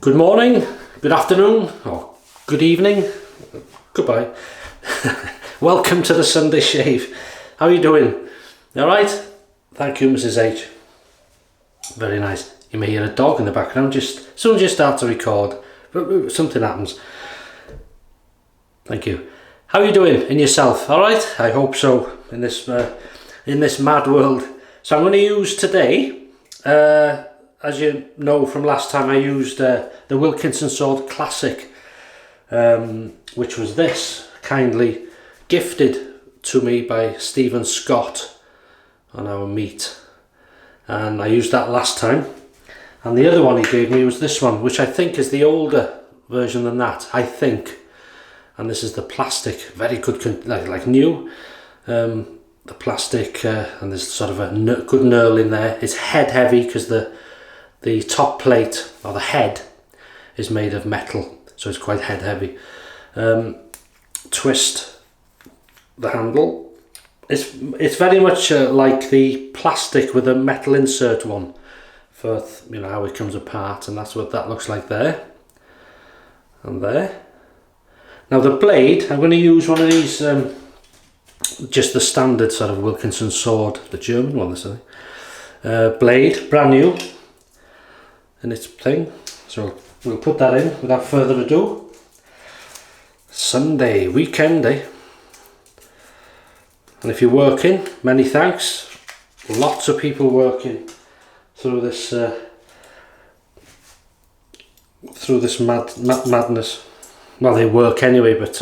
Good morning, good afternoon, or good evening, goodbye. Welcome to the Sunday Shave. How are you doing? Alright? Thank you, Mrs. H. Very nice. You may hear a dog in the background, someone just start to record, but something happens. Thank you. How are you doing in yourself? Alright? I hope so, in this mad world. So I'm going to use today, as you know from last time, I used the Wilkinson Sword Classic, which was this, kindly gifted to me by Stephen Scott on our meet, and I used that last time. And the other one he gave me was this one, which I think is the older version than that, I think. And this is the plastic, very good, like new. The plastic, and there's sort of a good knurl in there. It's head heavy because the top plate, or the head, is made of metal, so it's quite head heavy. Twist the handle. It's very much like the plastic with a metal insert one, for how it comes apart, and that's what that looks like there and there. Now the blade, I'm going to use one of these, just the standard sort of Wilkinson sword, the German one, this blade, brand new in its thing. So we'll put that in without further ado. Sunday, weekend, eh? And if you're working, many thanks. Lots of people working through this madness. Well, they work anyway, but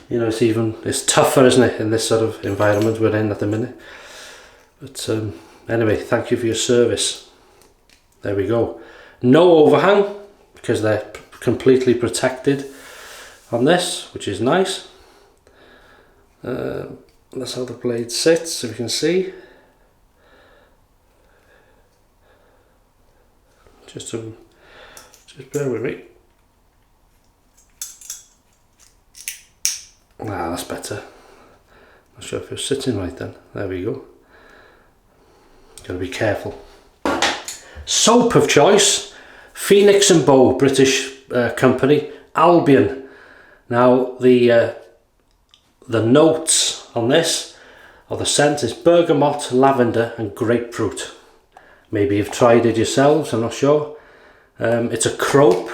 it's tougher, isn't it, in this sort of environment we're in at the minute. But anyway, thank you for your service. There we go. No overhang, because they're completely protected on this, which is nice. That's how the blade sits, if you can see. Just bear with me. Ah, that's better. Not sure if you're sitting right then. There we go. Got to be careful. Soap of choice, Phoenix and Beau, British company, Albion. Now the notes on this, or the scent, is bergamot, lavender and grapefruit. Maybe you've tried it yourselves, I'm not sure. It's a crope.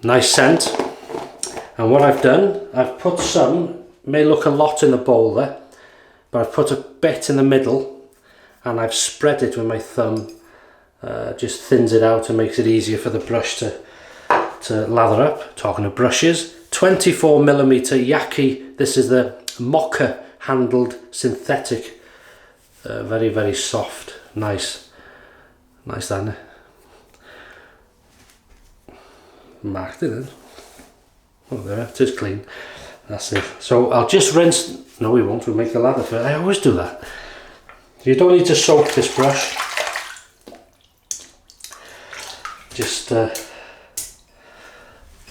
Nice scent. And what I've done, I've put some, may look a lot in the bowl there, but I've put a bit in the middle and I've spread it with my thumb. Just thins it out and makes it easier for the brush to lather up. Talking of brushes, 24mm Yaki. This is the mocha handled synthetic. Very, very soft. Nice. Nice, isn't it? Marked it in. Oh, there, it is clean. That's it. So I'll just rinse. No, we won't. We'll make the lather first. I always do that. You don't need to soak this brush. Just a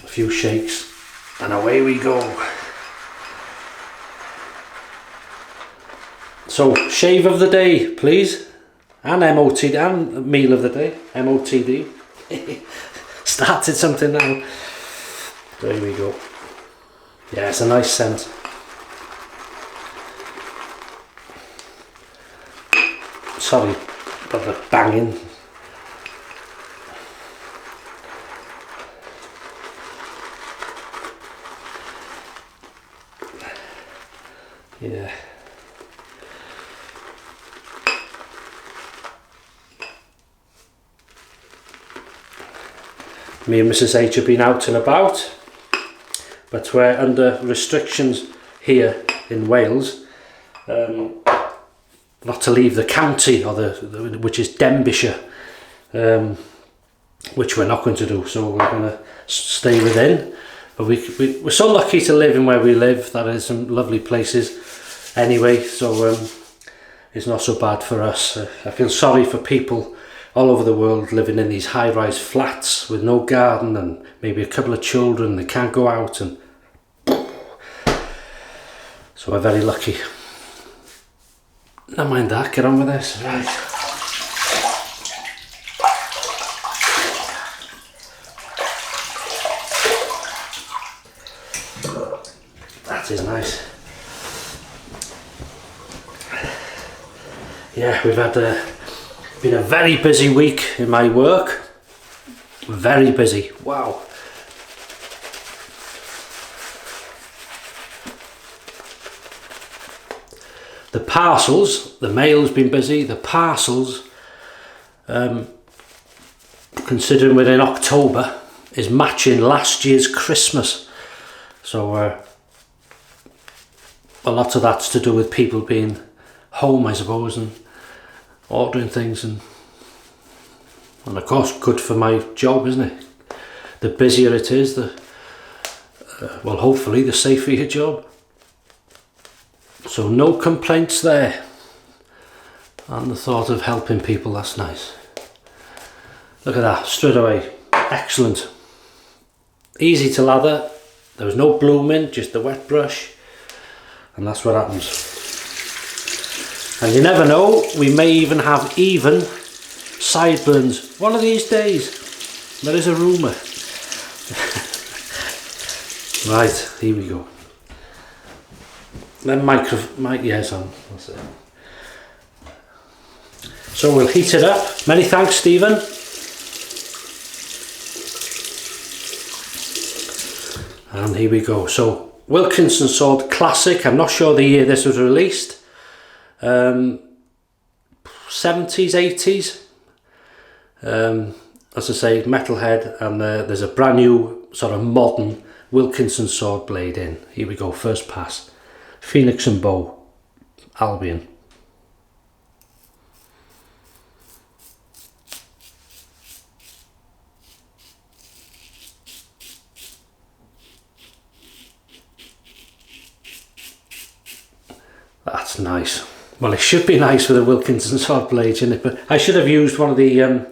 few shakes, and away we go. So, shave of the day, please, and MOTD, and meal of the day, MOTD. Started something now. There we go. Yeah, it's a nice scent. Sorry about the banging. Yeah. Me and Mrs. H have been out and about, but we're under restrictions here in Wales, not to leave the county, or which is Denbighshire, which we're not going to do. So we're going to stay within. But we're so lucky to live in where we live. That is some lovely places anyway, so it's not so bad for us. I feel sorry for people all over the world living in these high-rise flats with no garden and maybe a couple of children. They can't go out, and so we're very lucky. Never mind that, get on with this. Right. That is nice. Yeah, we've had been a very busy week in my work. Very busy. Wow. The parcels, the mail's been busy. The parcels, considering we're in October, is matching last year's Christmas. So a lot of that's to do with people being home, I suppose, and ordering things, and of course good for my job, isn't it? The busier it is, the well, hopefully the safer your job. So no complaints there, and the thought of helping people, that's nice. Look at that, straight away, excellent. Easy to lather, there was no blooming, just a wet brush, and that's what happens. And you never know, we may even have even sideburns one of these days. There is a rumour. Right, here we go. Then mic, yes, on. That's it. So we'll heat it up. Many thanks, Stephen. And here we go. So Wilkinson Sword Classic. I'm not sure the year this was released. 70s, 80s. As I say, metalhead, and there's a brand new sort of modern Wilkinson sword blade in. Here we go, first pass. Phoenix and Beau Albion. That's nice. Well, it should be nice with a Wilkinson sword blade, shouldn't it? But I should have used one of the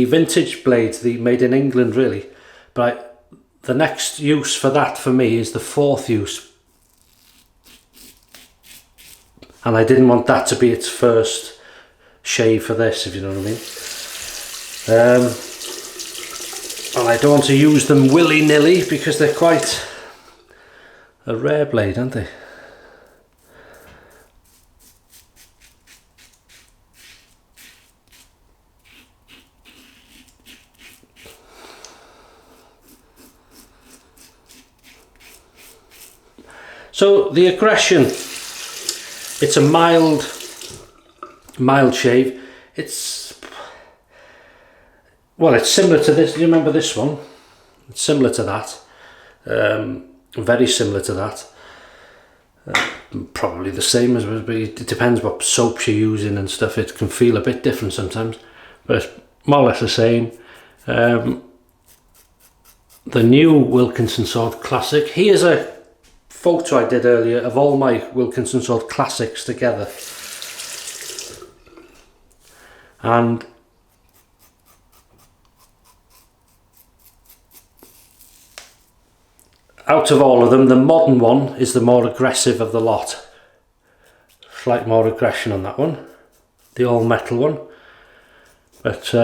vintage blades, the made in England, really. But the next use for that for me is the fourth use, and I didn't want that to be its first shave for this, if you know what I mean. And I don't want to use them willy-nilly because they're quite a rare blade, aren't they? So the aggression, it's a mild shave. It's, well, it's similar to this. Do you remember this one? It's similar to that. Very similar to that. Probably the same as, but it depends what soaps you're using and stuff. It can feel a bit different sometimes, but it's more or less the same. The new Wilkinson Sword Classic. Here's a photo I did earlier of all my Wilkinson Sword Classics together, and out of all of them, the modern one is the more aggressive of the lot. Slight more aggression on that one, the all metal one, but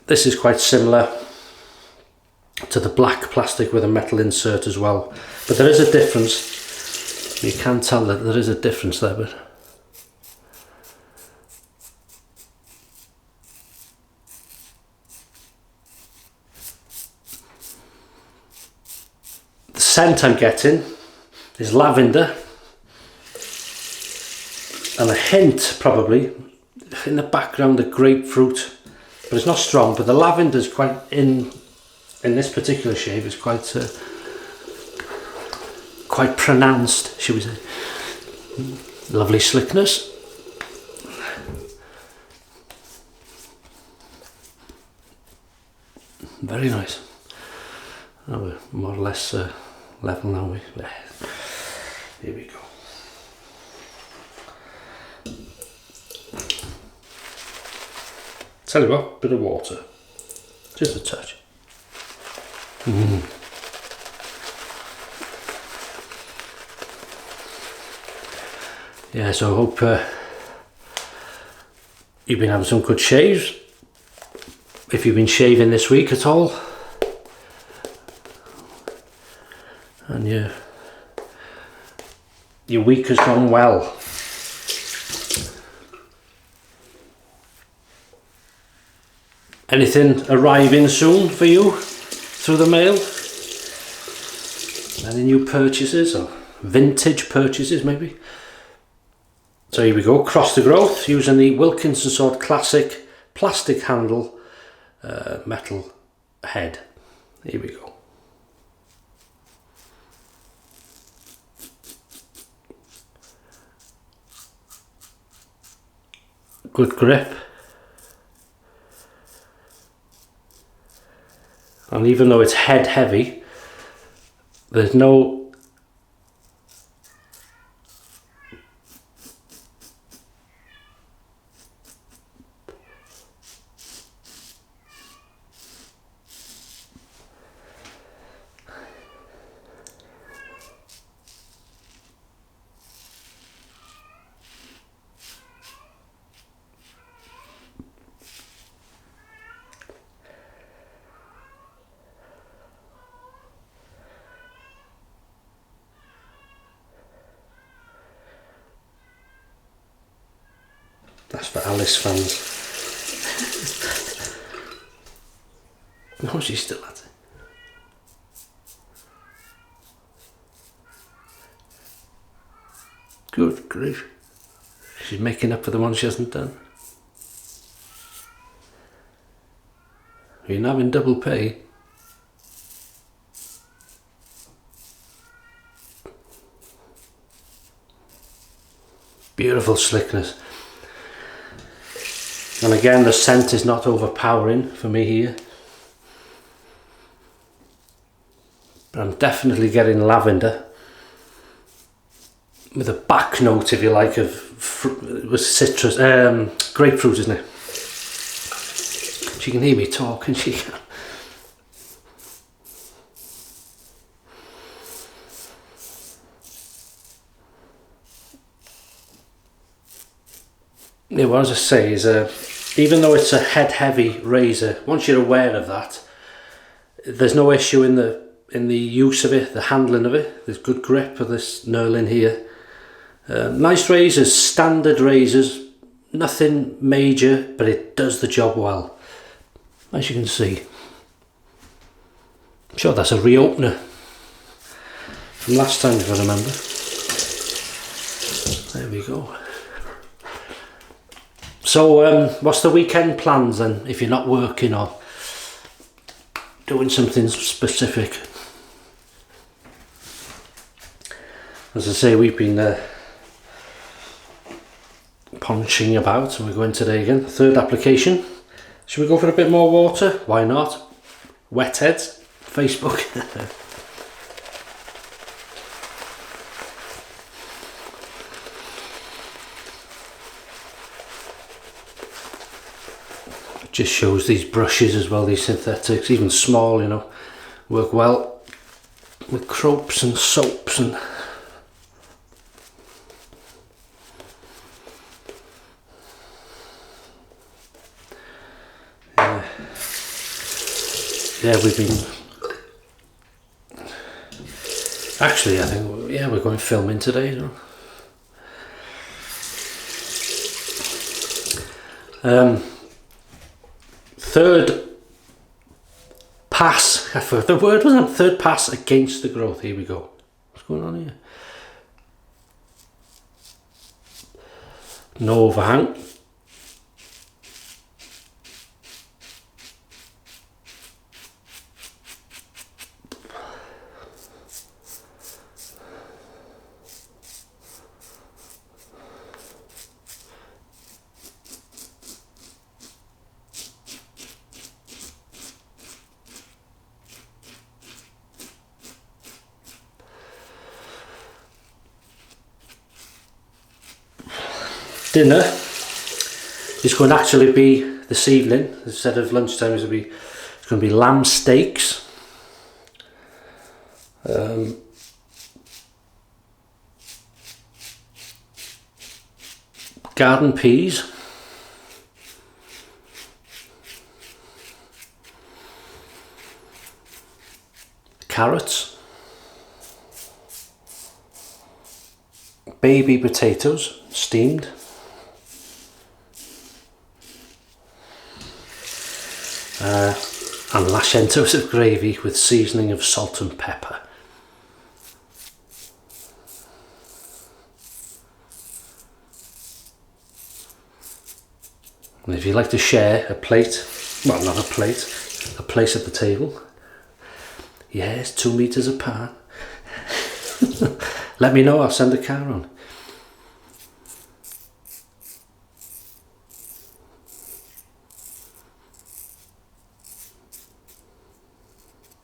this is quite similar to the black plastic with a metal insert as well, but there is a difference. You can tell that there is a difference there, but the scent I'm getting is lavender, and a hint probably in the background of grapefruit. But it's not strong, but the lavender is quite in this particular shave is quite pronounced, should we say. Lovely slickness. Very nice. Oh, we're more or less level now. Here we go. Tell you what, bit of water, just a touch. Yeah, so I hope you've been having some good shaves. if you've been shaving this week at all, and your week has gone well. Anything arriving soon for you through the mail? Any new purchases or vintage purchases maybe? So here we go, cross the growth using the Wilkinson Sword Classic plastic handle metal head. Here we go. Good grip. And even though it's head heavy, there's no That's for Alice fans. No, she's still at it. Good grief. She's making up for the one she hasn't done. You're not having double pay. Beautiful slickness. And again, the scent is not overpowering for me here. But I'm definitely getting lavender. With a back note, if you like, of it was citrus, grapefruit, isn't it? She can hear me talk, and she can. Yeah, what I was just saying is, even though it's a head heavy razor, once you're aware of that, there's no issue in the use of it, the handling of it. There's good grip of this knurling here. Nice razors, standard razors, nothing major, but it does the job well, as you can see. I'm sure that's a reopener from last time, if I remember. There we go. So what's the weekend plans then, if you're not working or doing something specific? As I say, we've been ponching about, and we're going today again. Third application. Should we go for a bit more water? Why not? Wetheads, Facebook. Just shows these brushes as well, these synthetics, even small, you know, work well with crops and soaps and yeah, we've been actually, I think, yeah, we're going filming today, you know. Third pass, the word wasn't third pass against the growth. Here we go. What's going on here? No overhang. Dinner is going to actually be this evening instead of lunchtime. It's going to be lamb steaks, garden peas, carrots, baby potatoes, steamed, and lashentos of gravy with seasoning of salt and pepper. And if you like to share a plate, well, not a plate, a place at the table, yes, 2 meters apart, let me know, I'll send a car on.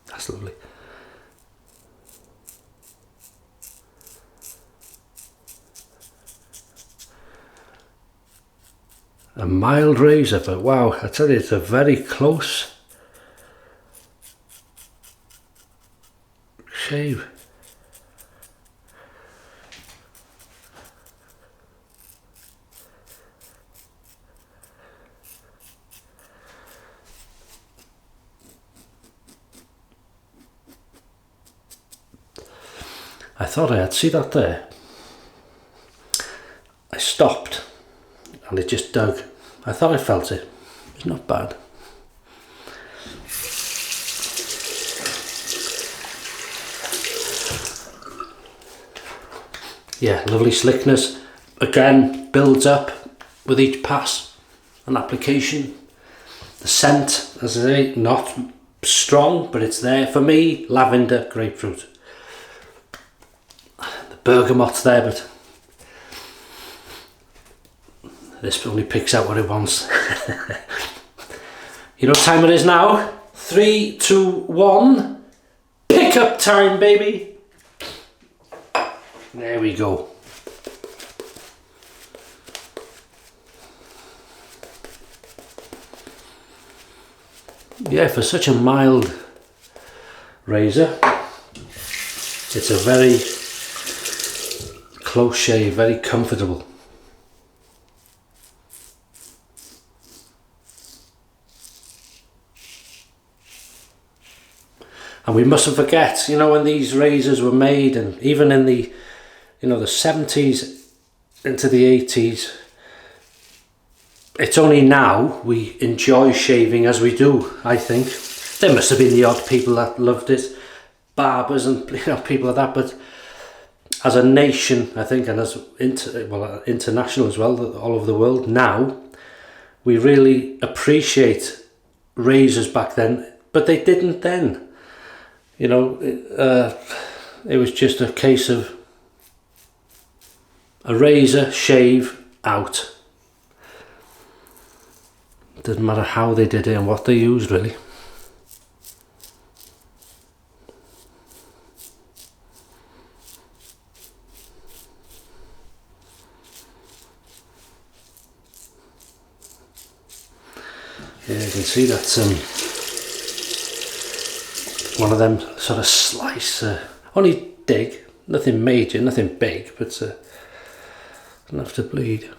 That's lovely. A mild razor, but wow, I tell you, it's a very close shave. I thought I had, see that there? I stopped and it just dug. I thought I felt it. It's not bad. Yeah, lovely slickness. Again, builds up with each pass and application. The scent, as I say, not strong, but it's there. For me, lavender, grapefruit. The bergamot's there, but this only picks out what it wants. You know what time it is now? 3, 2, 1. Pick up time, baby. There we go. Yeah, for such a mild razor, it's a very close shave, very comfortable. And we mustn't forget, you know, when these razors were made, and even in the, you know, the 70s into the 80s, it's only now we enjoy shaving as we do, I think. There must have been the odd people that loved it, barbers and, you know, people like that, but as a nation, I think, and as international as well, all over the world, now we really appreciate razors back then, but they didn't then. You know, it was just a case of a razor, shave, out. Doesn't matter how they did it and what they used, really. Yeah, you can see that's one of them sort of slice, only dig, nothing major, nothing big, but enough to bleed.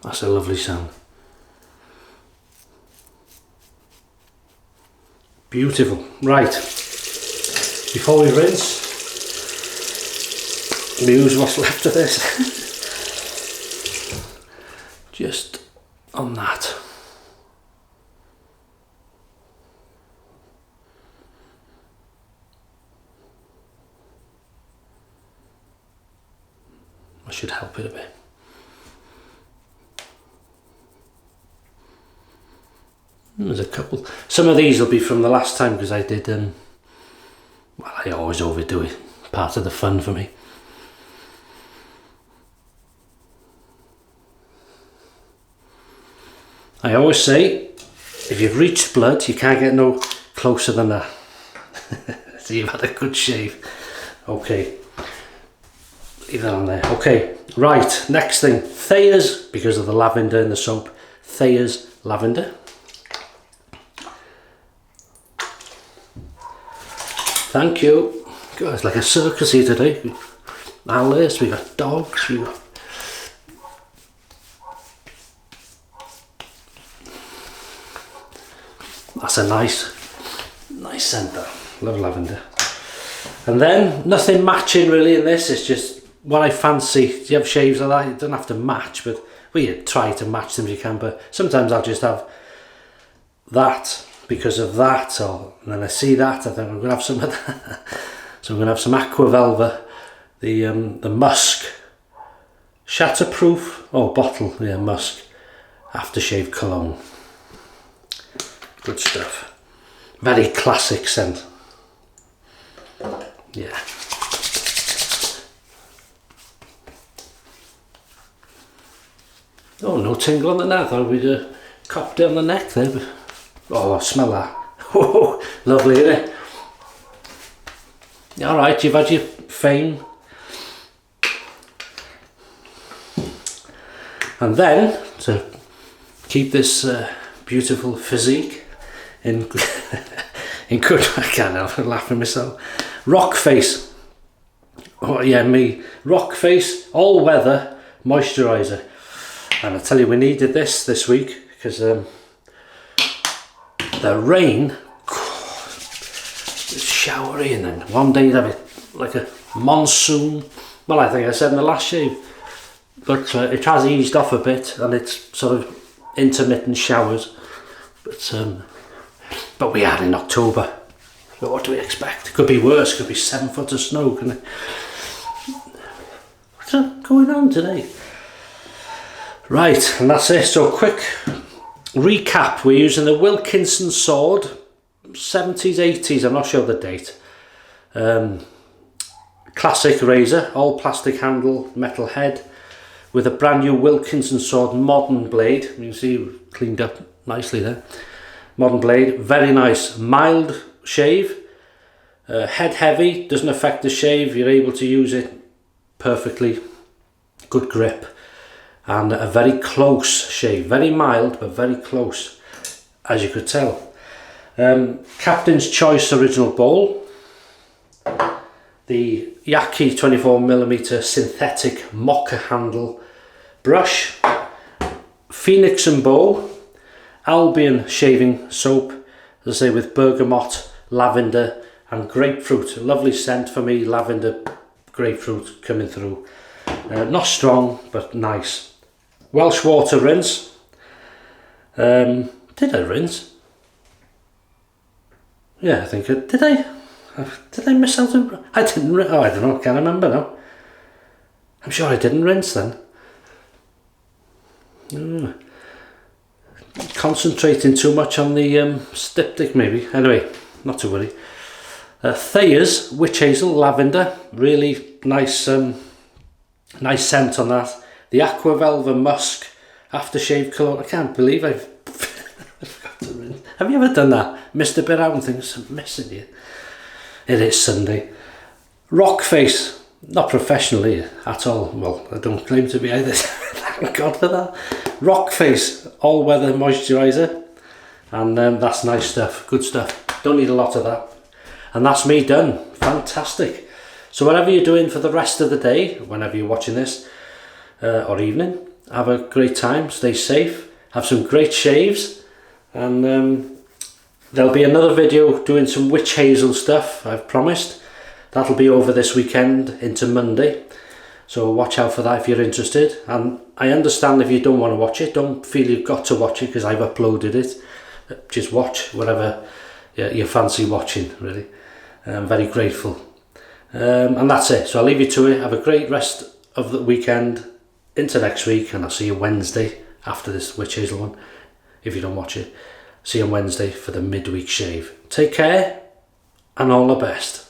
That's a lovely sound. Beautiful. Right, before we rinse, we use what's left of this. Just on that. I should help it a bit. There's a couple. Some of these will be from the last time because I did, well, I always overdo it. Part of the fun for me. I always say, if you've reached blood, you can't get no closer than that. So you've had a good shave. Okay, leave that on there. Okay, right, next thing, Thayer's, because of the lavender in the soap, Thayer's Lavender. Thank you. God, it's like a circus here today. Alice, we got dogs, we got... That's a nice scent though. Love lavender. And then nothing matching really in this. It's just what I fancy. Do you have shaves like that? You don't have to match, but well, you try to match them if you can. But sometimes I'll just have that because of that, or and then I see that. I think I'm gonna have some of that. So I'm gonna have some Aqua Velva, the musk, shatterproof. Oh, bottle, yeah, musk aftershave cologne. Good stuff. Very classic scent. Yeah. Oh, no tingle on the neck. I thought we'd copped it on the neck there. But... oh, I smell that. Oh, lovely, isn't it? Alright, you've had your fame. And then, to keep this beautiful physique in good, I can't help laughing myself. Rock Face. Oh yeah, me. Rock Face All Weather Moisturiser. And I tell you, we needed this week because the rain, it's showery, and then one day you'd have it like a monsoon. Well, I think I said in the last shave, but it has eased off a bit, and it's sort of intermittent showers. But we are in October, so what do we expect? It could be worse. It could be 7 foot of snow. Couldn't it? What's going on today? Right, and that's it. So quick recap. We're using the Wilkinson sword, 70s, 80s. I'm not sure the date. Classic razor, all plastic handle, metal head, with a brand new Wilkinson sword modern blade. You can see cleaned up nicely there. Modern blade, very nice, mild shave, head heavy, doesn't affect the shave. You're able to use it perfectly, good grip, and a very close shave, very mild but very close, as you could tell. Captain's Choice original bowl, the Yaki 24mm synthetic mocha handle brush, Phoenix and Beau Albion shaving soap, as I say, with bergamot, lavender and grapefruit. A lovely scent for me, lavender, grapefruit coming through. Not strong, but nice. Welsh water rinse. Did I rinse? Yeah, I think I did. Did I miss out? I didn't. Oh, I don't know. Can't remember now. I'm sure I didn't rinse then. Concentrating too much on the styptic maybe. Anyway, not to worry. Thayer's Witch Hazel Lavender, really nice nice scent on that. The Aqua Velva Musk aftershave cologne. I can't believe I forgot to rinse. Have you ever done that? Missed a bit out and things, I'm missing you. It is Sunday. Rock Face, not professionally at all. Well, I don't claim to be either. Thank God for that. Rock Face All Weather Moisturiser, and that's nice stuff, good stuff. Don't need a lot of that. And that's me done. Fantastic. So whatever you're doing for the rest of the day, whenever you're watching this, or evening, have a great time, stay safe, have some great shaves, and there'll be another video doing some witch hazel stuff, I've promised. That'll be over this weekend into Monday, so watch out for that if you're interested. And I understand if you don't want to watch it, don't feel you've got to watch it because I've uploaded it. Just watch whatever you fancy watching, really. I'm very grateful. And that's it, so I'll leave you to it. Have a great rest of the weekend into next week, and I'll see you Wednesday after this witch hazel one. If you don't watch it, see you on Wednesday for the midweek shave. Take care and all the best.